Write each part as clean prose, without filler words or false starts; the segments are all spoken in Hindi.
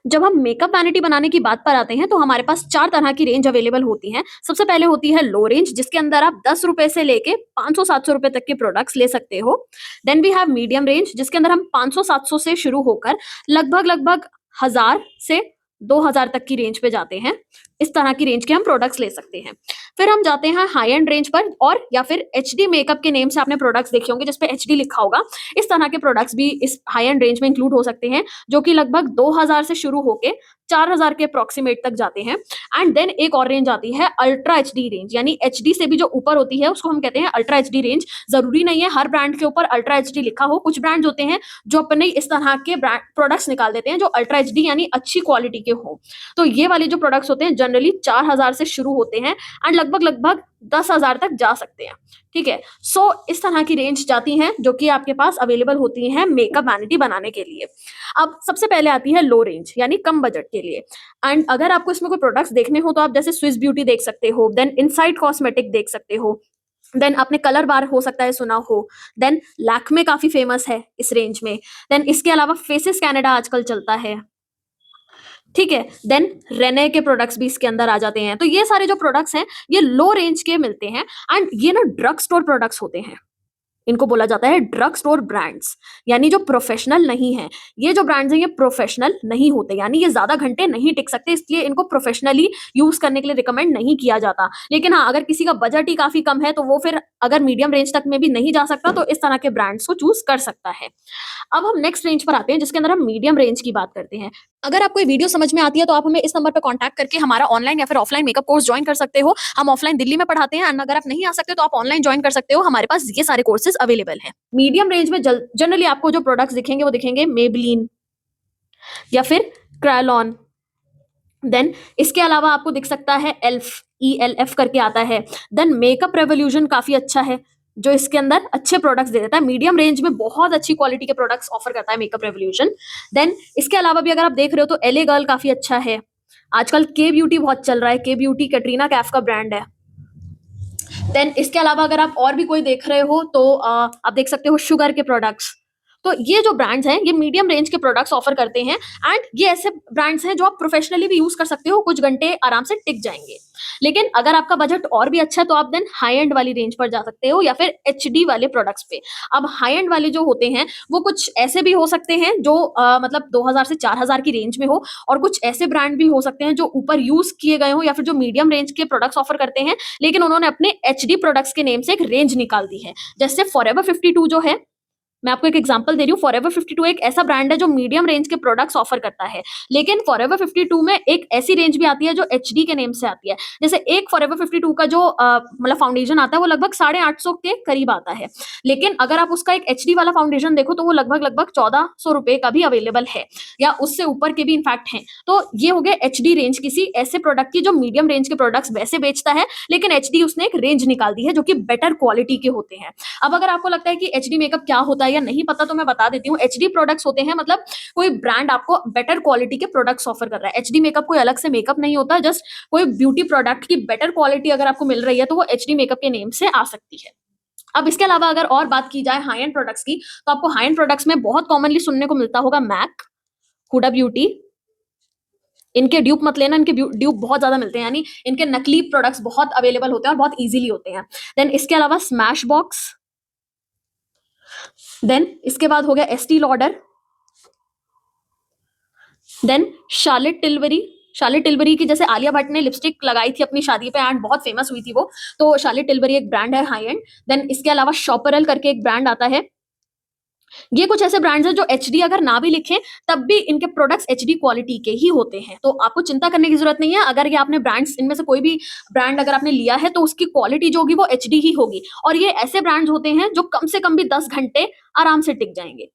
जब हम मेकअप वैनिटी बनाने की बात पर आते हैं तो हमारे पास 4 तरह की रेंज अवेलेबल होती हैं। सबसे पहले होती है लो रेंज जिसके अंदर आप ₹10 से लेके 500-700 रुपए तक के प्रोडक्ट्स ले सकते हो। Then we have medium range जिसके अंदर हम 500-700 से शुरू होकर लगभग 1000 से 2000 तक की रेंज पे जाते हैं। इस तरह की रेंज के हम प्रोडक्ट्स ले सकते हैं। फिर हम जाते हैं हाई एंड रेंज पर और या फिर एचडी मेकअप के नेम से आपने प्रोडक्ट्स देखे होंगे जिस पे एचडी लिखा होगा। इस तरह के प्रोडक्ट्स भी इस हाई एंड रेंज में इंक्लूड हो सकते हैं जो कि लगभग 2000 से शुरू होके 4000 के अप्रॉक्सीमेट तक जाते हैं। एंड देन एक और रेंज आती है अल्ट्रा एचडी रेंज, यानी एचडी से भी जो ऊपर होती है उसको हम कहते हैं अल्ट्रा एचडी रेंज। जरूरी नहीं है हर ब्रांड के ऊपर अल्ट्रा एचडी लिखा हो, कुछ ब्रांड्स होते हैं जो अपने इस तरह के ब्रांड प्रोडक्ट्स निकाल देते हैं जो अल्ट्रा एचडी यानी अच्छी क्वालिटी के हो। तो ये वाले जो प्रोडक्ट्स होते हैं जनरली 4000 से शुरू होते हैं एंड लगभग 10,000 तक जा सकते हैं। ठीक है, सो इस तरह की रेंज जाती हैं जो कि आपके पास अवेलेबल होती हैं मेकअप वैनिटी बनाने के लिए। अब सबसे पहले आती है लो रेंज यानी कम बजट के लिए। एंड अगर आपको इसमें कोई प्रोडक्ट्स देखने हो तो आप जैसे स्विस ब्यूटी देख सकते हो, देन इनसाइड कॉस्मेटिक देख सकते हो, देन आपने कलर बार हो सकता है सुना हो, देन लैक्मे काफी फेमस है इस रेंज में, देन इसके अलावा फेसेस कनाडा आजकल चलता है। ठीक है, देन रेने के प्रोडक्ट्स भी इसके अंदर आ जाते हैं। तो ये सारे जो प्रोडक्ट्स हैं ये लो रेंज के मिलते हैं एंड ये ना ड्रग स्टोर प्रोडक्ट्स होते हैं। इनको बोला जाता है ड्रग स्टोर ब्रांड्स, यानी जो प्रोफेशनल नहीं है। ये जो ब्रांड्स हैं ये प्रोफेशनल नहीं होते, यानी ये ज्यादा घंटे नहीं टिक सकते, इसलिए इनको प्रोफेशनली यूज करने के लिए रिकमेंड नहीं किया जाता। लेकिन हाँ, अगर किसी का बजट ही काफी कम है तो वो फिर अगर मीडियम रेंज तक में भी नहीं जा सकता तो इस तरह के ब्रांड्स को चूज कर सकता है। अब हम नेक्स्ट रेंज पर आते हैं जिसके अंदर हम मीडियम रेंज की बात करते हैं। अगर आपको ये वीडियो समझ में आती है तो आप हमें इस नंबर पर कांटेक्ट करके हमारा ऑनलाइन या फिर ऑफलाइन मेकअप कोर्स ज्वाइन कर सकते हो। हम ऑफलाइन दिल्ली में पढ़ाते हैं एंड अगर आप नहीं आ सकते तो आप ऑनलाइन ज्वाइन कर सकते हो, हमारे पास ये सारे कोर्सेज अवेलेबल हैं। मीडियम रेंज में जनरली आपको जो प्रोडक्ट्स दिखेंगे वो दिखेंगे मेबलिन या फिर क्रायोलॉन। देन इसके अलावा आपको दिख सकता है एल्फ, ELF करके आता है। देन मेकअप रेवोल्यूशन काफी अच्छा है जो इसके अंदर अच्छे प्रोडक्ट्स दे देता है, मीडियम रेंज में बहुत अच्छी क्वालिटी के प्रोडक्ट्स ऑफर करता है मेकअप रेवोल्यूशन। देन इसके अलावा भी अगर आप देख रहे हो तो LA गर्ल काफी अच्छा है। आजकल के ब्यूटी बहुत चल रहा है, के ब्यूटी कैटरीना कैफ का ब्रांड है। देन इसके अलावा अगर आप और भी कोई देख रहे हो तो आप देख सकते हो शुगर के प्रोडक्ट्स। तो ये जो ब्रांड्स हैं ये मीडियम रेंज के प्रोडक्ट्स ऑफर करते हैं एंड ये ऐसे ब्रांड्स हैं जो आप प्रोफेशनली भी यूज कर सकते हो, कुछ घंटे आराम से टिक जाएंगे। लेकिन अगर आपका बजट और भी अच्छा है तो आप देन हाई एंड वाली रेंज पर जा सकते हो या फिर HD वाले प्रोडक्ट्स पे। अब हाई एंड वाले जो होते हैं वो कुछ ऐसे भी हो सकते हैं जो मतलब 2000 से 4000 की रेंज में हो, और कुछ ऐसे ब्रांड भी हो सकते हैं जो ऊपर यूज किए गए हो या फिर जो मीडियम रेंज के प्रोडक्ट्स ऑफर करते हैं लेकिन उन्होंने अपने HD प्रोडक्ट्स के नेम से एक रेंज निकाल दी है। जैसे फॉरएवर 52 जो है, मैं आपको एक एग्जांपल दे रही हूँ। फॉरएवर 52 एक ऐसा ब्रांड है जो मीडियम रेंज के प्रोडक्ट्स ऑफर करता है, लेकिन फॉरएवर 52 में एक ऐसी रेंज भी आती है जो HD के नेम से आती है। जैसे एक फॉरएवर 52 का जो मतलब फाउंडेशन आता है वो लगभग 850 के करीब आता है, लेकिन अगर आप उसका एक HD वाला फाउंडेशन देखो तो वो लगभग 1400 रुपए का भी अवेलेबल है, या उससे ऊपर के भी इनफैक्ट हैं। तो ये हो गया HD रेंज किसी ऐसे प्रोडक्ट की जो मीडियम रेंज के प्रोडक्ट्स वैसे बेचता है, लेकिन HD उसने एक रेंज निकाल दी है जो कि बेटर क्वालिटी के होते हैं। अब अगर आपको लगता है कि एचडी मेकअप क्या होता है या नहीं पता तो मैं बता देती हूँ। एचडी प्रोडक्ट्स होते हैं मतलब कोई ब्रांड आपको बेटर क्वालिटी के प्रोडक्ट्स ऑफर कर रहा है। एचडी मेकअप कोई अलग से मेकअप नहीं होता, जस्ट कोई ब्यूटी प्रोडक्ट की बेटर क्वालिटी अगर आपको मिल रही है तो वो एचडी मेकअप के नेम से आ सकती है। अब इसके अलावा अगर और बात की जाए हाई एंड प्रोडक्ट्स की तो आपको हाई एंड प्रोडक्ट्स में बहुत कॉमनली सुनने को मिलता होगा मैक, हुडा ब्यूटी। इनके ड्यूप मत लेना, इनके ड्यूप बहुत ज्यादा मिलते हैं, यानी इनके नकली प्रोडक्ट्स बहुत अवेलेबल होते हैं और बहुत इजीली होते हैं। देन इसके अलावा स्मैश बॉक्स, देन इसके बाद हो गया Estee Lauder, then Charlotte Tilbury. Charlotte Tilbury की जैसे आलिया भट्ट ने लिपस्टिक लगाई थी अपनी शादी पे एंड बहुत फेमस हुई थी वो, तो शार्लेट टिलबरी एक ब्रांड है हाई एंड। देन इसके अलावा शॉपरल करके एक ब्रांड आता है। ये कुछ ऐसे ब्रांड्स हैं जो एचडी अगर ना भी लिखें तब भी इनके प्रोडक्ट्स एचडी क्वालिटी के ही होते हैं, तो आपको चिंता करने की जरूरत नहीं है। अगर ये आपने ब्रांड्स इनमें से कोई भी ब्रांड अगर आपने लिया है तो उसकी क्वालिटी जो होगी वो एचडी ही होगी, और ये ऐसे ब्रांड्स होते हैं जो कम से कम भी 10 घंटे आराम से टिक जाएंगे।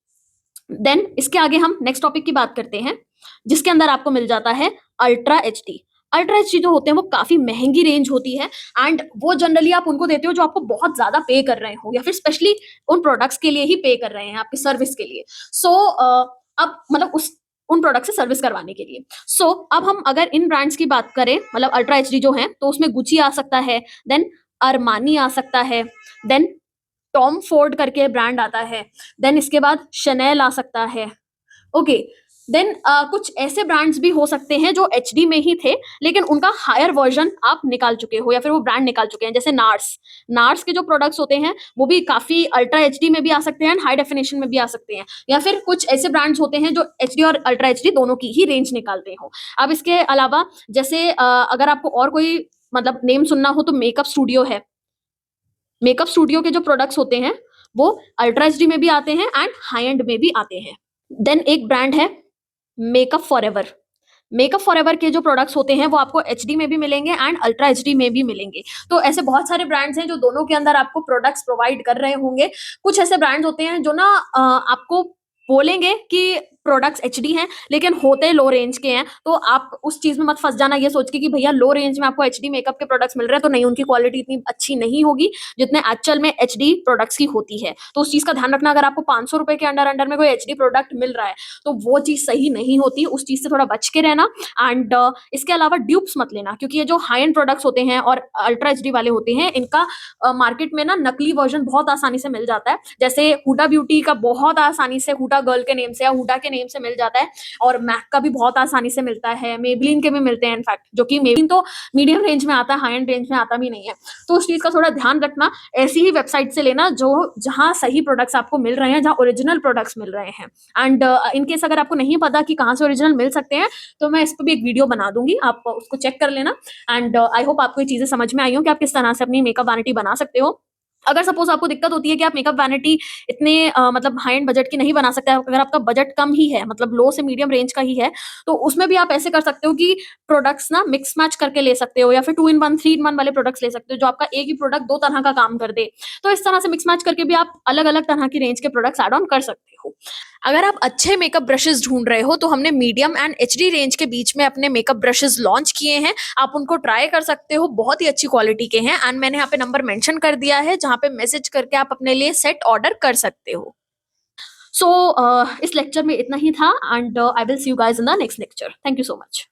देन इसके आगे हम नेक्स्ट टॉपिक की बात करते हैं जिसके अंदर आपको मिल जाता है अल्ट्रा एचडी। अल्ट्रा एचडी जो होते हैं वो काफी महंगी रेंज होती है एंड वो जनरली आप उनको देते हो जो आपको बहुत ज्यादा पे कर रहे हो या फिर स्पेशली उन प्रोडक्ट्स के लिए ही पे कर रहे हैं आपकी सर्विस के लिए। सो अब मतलब उस उन प्रोडक्ट से सर्विस करवाने के लिए। सो अब हम अगर इन ब्रांड्स की बात करें मतलब अल्ट्रा एचडी जो है तो उसमें गुची आ सकता है, देन अरमानी आ सकता है, देन टॉम फोर्ड करके ब्रांड आता है, देन इसके बाद शनेल आ सकता है। ओके, देन कुछ ऐसे ब्रांड्स भी हो सकते हैं जो एचडी में ही थे, लेकिन उनका हायर वर्जन आप निकाल चुके हो या फिर वो ब्रांड निकाल चुके हैं, जैसे नार्स। नार्स के जो प्रोडक्ट्स होते हैं वो भी काफी अल्ट्रा एचडी में भी आ सकते हैं एंड हाई डेफिनेशन में भी आ सकते हैं, या फिर कुछ ऐसे ब्रांड्स होते हैं जो एचडी और अल्ट्रा एचडी दोनों की ही रेंज निकालते हो। अब इसके अलावा जैसे अगर आपको और कोई मतलब नेम सुनना हो तो मेकअप स्टूडियो है। मेकअप स्टूडियो के जो प्रोडक्ट्स होते हैं वो अल्ट्रा एचडी में भी आते हैं एंड हाई एंड में भी आते हैं। देन एक ब्रांड है मेकअप फॉरएवर। मेकअप फॉरएवर के जो प्रोडक्ट्स होते हैं वो आपको एचडी में भी मिलेंगे एंड अल्ट्रा एचडी में भी मिलेंगे। तो ऐसे बहुत सारे ब्रांड्स हैं जो दोनों के अंदर आपको प्रोडक्ट्स प्रोवाइड कर रहे होंगे। कुछ ऐसे ब्रांड्स होते हैं जो ना आपको बोलेंगे कि प्रोडक्ट्स एचडी हैं लेकिन होते लो रेंज के हैं, तो आप उस चीज में मत फंस जाना ये सोच के कि भैया लो रेंज में आपको एचडी मेकअप के प्रोडक्ट्स मिल रहे हैं तो नहीं, उनकी क्वालिटी इतनी अच्छी नहीं होगी जितने एक्चुअल में एचडी प्रोडक्ट्स की होती है। तो उस चीज का ध्यान रखना, अगर आपको 500 रुपए के अंडर अंडर में कोई एचडी प्रोडक्ट मिल रहा है तो वो चीज सही नहीं होती, उस चीज से थोड़ा बच के रहना। एंड इसके अलावा ड्यूप्स मत लेना, क्योंकि ये जो हाई एंड प्रोडक्ट्स होते हैं और अल्ट्रा एचडी वाले होते हैं इनका मार्केट में ना नकली वर्जन बहुत आसानी से मिल जाता है। जैसे हुडा ब्यूटी का बहुत आसानी से हुडा गर्ल के नेम से या हुडा के नेम से मिल जाता है, और मैक का भी बहुत आसानी से मिलता है, मेबलिन के भी मिलते हैं इनफैक्ट, जो कि मेबलिन तो मीडियम रेंज में आता है, हाई एंड रेंज में आता भी नहीं है। तो उस चीज का थोड़ा ध्यान रखना, ऐसी ही वेबसाइट से लेना जो जहां सही प्रोडक्ट्स आपको मिल रहे हैं, जहां ओरिजिनल प्रोडक्ट्स मिल रहे हैं। एंड इनकेस अगर आपको नहीं पता कि कहाँ से ओरिजिनल मिल सकते हैं तो मैं इस पर भी एक वीडियो बना दूंगी, आप उसको चेक कर लेना। एंड आई होप आपको ये चीजें समझ में आई हो कि आप किस तरह से अपनी मेकअप वैनिटी बना सकते हो। अगर सपोज आपको दिक्कत होती है कि आप मेकअप वैनिटी इतने मतलब हाई एंड बजट की नहीं बना सकते, अगर आपका बजट कम ही है, मतलब लो से मीडियम रेंज का ही है, तो उसमें भी आप ऐसे कर सकते हो कि प्रोडक्ट्स ना मिक्स मैच करके ले सकते हो, या फिर 2 इन 1 3 इन 1 वाले प्रोडक्ट्स ले सकते हो जो आपका एक ही प्रोडक्ट दो तरह का काम कर दे। तो इस तरह से मिक्स मैच करके भी आप अलग अलग तरह की रेंज के प्रोडक्ट्स ऐड ऑन कर सकते हो। अगर आप अच्छे मेकअप ब्रशेस ढूंढ रहे हो तो हमने मीडियम एंड एचडी रेंज के बीच में अपने मेकअप ब्रशेस लॉन्च किए हैं, आप उनको ट्राई कर सकते हो, बहुत ही अच्छी क्वालिटी के हैं। एंड मैंने यहाँ पे नंबर मेंशन कर दिया है जहाँ पे मैसेज करके आप अपने लिए सेट ऑर्डर कर सकते हो। सो इस लेक्चर में इतना ही था, and I will see you guys in the next lecture. Thank you so much.